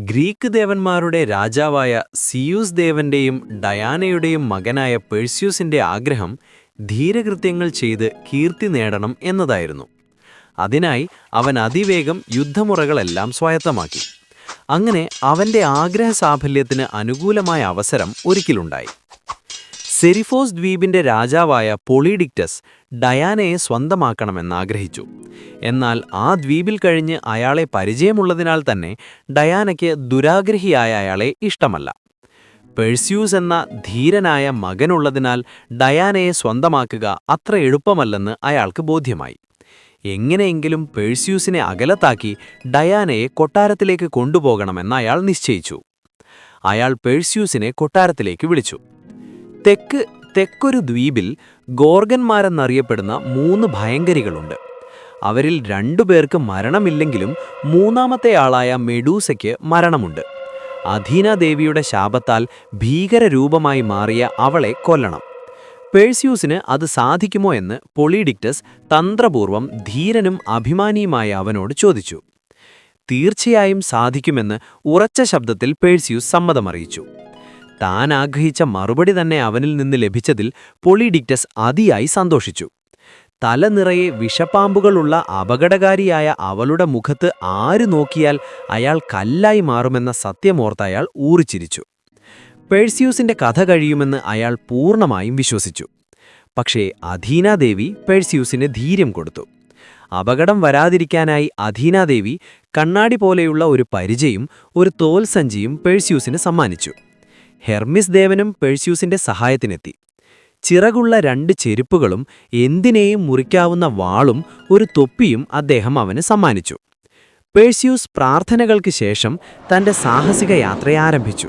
Greek ദേവന്മാരുടെ രാജാവായ Zeus ദേവന്റെയും ഡയാനയുടെയും മകനായ പെഴ്സ്യൂസിന്റെ ആഗ്രഹം ധീരകൃത്യങ്ങൾ ചെയ്ത് കീർത്തി നേടണം എന്നതായിരുന്നു. അതിനായി അവൻ അതിവേഗം യുദ്ധമുറകളെല്ലാം സ്വായത്തമാക്കി. അങ്ങനെ അവന്റെ ആഗ്രഹസാഫല്യത്തിന് അനുകൂലമായ അവസരം ഒരിക്കലുണ്ടായി. സെരിഫോസ് ദ്വീപിന്റെ രാജാവായ പൊളിഡിക്റ്റസ് ഡയാനയെ സ്വന്തമാക്കണമെന്നാഗ്രഹിച്ചു. എന്നാൽ ആ ദ്വീപിൽ കഴിഞ്ഞ് അയാളെ പരിചയമുള്ളതിനാൽ തന്നെ ഡയാനയ്ക്ക് ദുരാഗ്രഹിയായ അയാളെ ഇഷ്ടമല്ല. പെഴ്സ്യൂസ് എന്ന ധീരനായ മകനുള്ളതിനാൽ ഡയാനയെ സ്വന്തമാക്കുക അത്ര എളുപ്പമല്ലെന്ന് അയാൾക്ക് ബോധ്യമായി. എങ്ങനെയെങ്കിലും പെഴ്സ്യൂസിനെ അകലത്താക്കി ഡയാനയെ കൊട്ടാരത്തിലേക്ക് കൊണ്ടുപോകണമെന്ന് അയാൾ നിശ്ചയിച്ചു. അയാൾ പെഴ്സ്യൂസിനെ കൊട്ടാരത്തിലേക്ക് വിളിച്ചു. തെക്കൊരു ദ്വീപിൽ ഗോർഗന്മാരെന്നറിയപ്പെടുന്ന 3 ഭയങ്കരികളുണ്ട്. അവരിൽ 2 പേർക്ക് മരണമില്ലെങ്കിലും മൂന്നാമത്തെ ആളായ മെഡൂസയ്ക്ക് മരണമുണ്ട്. അഥീനാദേവിയുടെ ശാപത്താൽ ഭീകരരൂപമായി മാറിയ അവളെ കൊല്ലണം. പെഴ്സ്യൂസിന് അത് സാധിക്കുമോ എന്ന് പൊളിഡിക്റ്റസ് തന്ത്രപൂർവം ധീരനും അഭിമാനിയുമായ അവനോട് ചോദിച്ചു. തീർച്ചയായും സാധിക്കുമെന്ന് ഉറച്ച ശബ്ദത്തിൽ പെഴ്സ്യൂസ് സമ്മതമറിയിച്ചു. താൻ ആഗ്രഹിച്ച മറുപടി തന്നെ അവനിൽ നിന്ന് ലഭിച്ചതിൽ പൊളിഡിക്റ്റസ് അതിയായി സന്തോഷിച്ചു. തല നിറയെ വിഷപ്പാമ്പുകളുള്ള അപകടകാരിയായ അവളുടെ മുഖത്ത് ആര് നോക്കിയാൽ അയാൾ കല്ലായി മാറുമെന്ന സത്യമോർത്ത് അയാൾ ഊറിച്ചിരിച്ചു. പെഴ്സ്യൂസിന്റെ കഥ കഴിയുമെന്ന് അയാൾ പൂർണ്ണമായും വിശ്വസിച്ചു. പക്ഷേ അഥീനാദേവി പെഴ്സ്യൂസിന് ധൈര്യം കൊടുത്തു. അപകടം വരാതിരിക്കാനായി അഥീനാദേവി കണ്ണാടി പോലെയുള്ള ഒരു പരിചയും ഒരു തോൽസഞ്ചിയും പെഴ്സ്യൂസിന് സമ്മാനിച്ചു. ഹെർമിസ് ദേവനും പെഴ്സ്യൂസിന്റെ സഹായത്തിനെത്തി. ചിറകുള്ള 2 ചെരുപ്പുകളും എന്തിനേയും മുറിക്കാവുന്ന വാളും ഒരു തൊപ്പിയും അദ്ദേഹം അവന് സമ്മാനിച്ചു. പെഴ്സ്യൂസ് പ്രാർത്ഥനകൾക്ക് ശേഷം തന്റെ സാഹസിക യാത്രയാരംഭിച്ചു.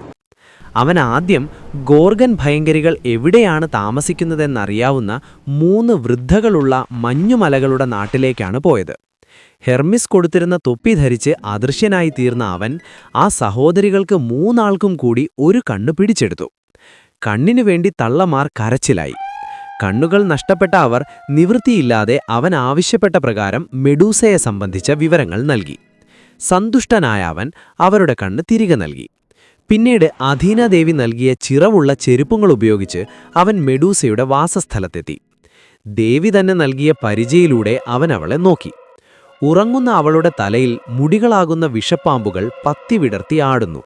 അവൻ ആദ്യം ഗോർഗൻ ഭയങ്കരികൾ എവിടെയാണ് താമസിക്കുന്നതെന്നറിയാവുന്ന 3 വൃദ്ധകളുള്ള മഞ്ഞുമലകളുടെ നാട്ടിലേക്കാണ് പോയത്. ഹെർമിസ് കൊടുത്തിരുന്ന തൊപ്പി ധരിച്ച് അദൃശ്യനായി തീർന്ന അവൻ ആ സഹോദരികൾക്ക് 3 ആൾക്കും കൂടി ഒരു കണ്ണ് പിടിച്ചെടുത്തു. കണ്ണിനു വേണ്ടി തള്ളമാർ കരച്ചിലായി. കണ്ണുകൾ നഷ്ടപ്പെട്ട അവർ നിവൃത്തിയില്ലാതെ അവൻ ആവശ്യപ്പെട്ട പ്രകാരം മെഡൂസയെ സംബന്ധിച്ച വിവരങ്ങൾ നൽകി. സന്തുഷ്ടനായ അവൻ അവരുടെ കണ്ണ് തിരികെ നൽകി. പിന്നീട് അഥീനാദേവി നൽകിയ ചിറവുള്ള ചെരുപ്പുകൾ ഉപയോഗിച്ച് അവൻ മെഡൂസയുടെ വാസസ്ഥലത്തെത്തി. ദേവി തന്നെ നൽകിയ പരിചയിലൂടെ അവൻ അവളെ നോക്കി. ഉറങ്ങുന്ന അവളുടെ തലയിൽ മുടികളാകുന്ന വിഷപ്പാമ്പുകൾ പത്തി വിടർത്തി ആടുന്നു.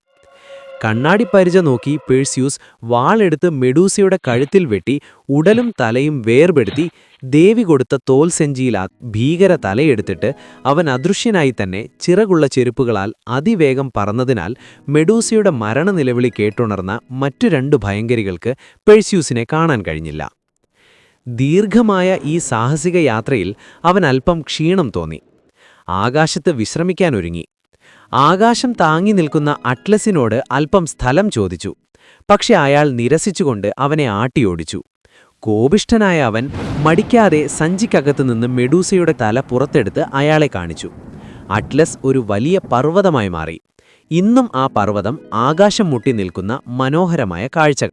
കണ്ണാടി പരിച നോക്കി പെഴ്സ്യൂസ് വാളെടുത്ത് മെഡൂസയുടെ കഴുത്തിൽ വെട്ടി ഉടലും തലയും വേർപെടുത്തി ദേവി കൊടുത്ത തോൽസെഞ്ചിയിൽ ഭീകര തലയെടുത്തിട്ട് അവൻ അദൃശ്യനായി തന്നെ ചിറകുള്ള ചെരുപ്പുകളാൽ അതിവേഗം പറന്നതിനാൽ മെഡൂസയുടെ മരണനിലവിളി കേട്ടുണർന്ന മറ്റു 2 ഭയങ്കരികൾക്ക് പെഴ്സ്യൂസിനെ കാണാൻ കഴിഞ്ഞില്ല. ദീർഘമായ ഈ സാഹസിക യാത്രയിൽ അവൻ അല്പം ക്ഷീണം തോന്നി. ആകാശത്ത് വിശ്രമിക്കാനൊരുങ്ങി. ആകാശം താങ്ങി നിൽക്കുന്ന അറ്റ്ലസിനോട് അല്പം സ്ഥലം ചോദിച്ചു. പക്ഷെ അയാൾ നിരസിച്ചുകൊണ്ട് അവനെ ആട്ടിയോടിച്ചു. കോപിഷ്ഠനായ അവൻ മടിക്കാതെ സഞ്ചിക്കകത്തു നിന്ന് മെഡൂസയുടെ തല പുറത്തെടുത്ത് അയാളെ കാണിച്ചു. അറ്റ്ലസ് ഒരു വലിയ പർവ്വതമായി മാറി. ഇന്നും ആ പർവ്വതം ആകാശം മുട്ടി നിൽക്കുന്ന മനോഹരമായ കാഴ്ച.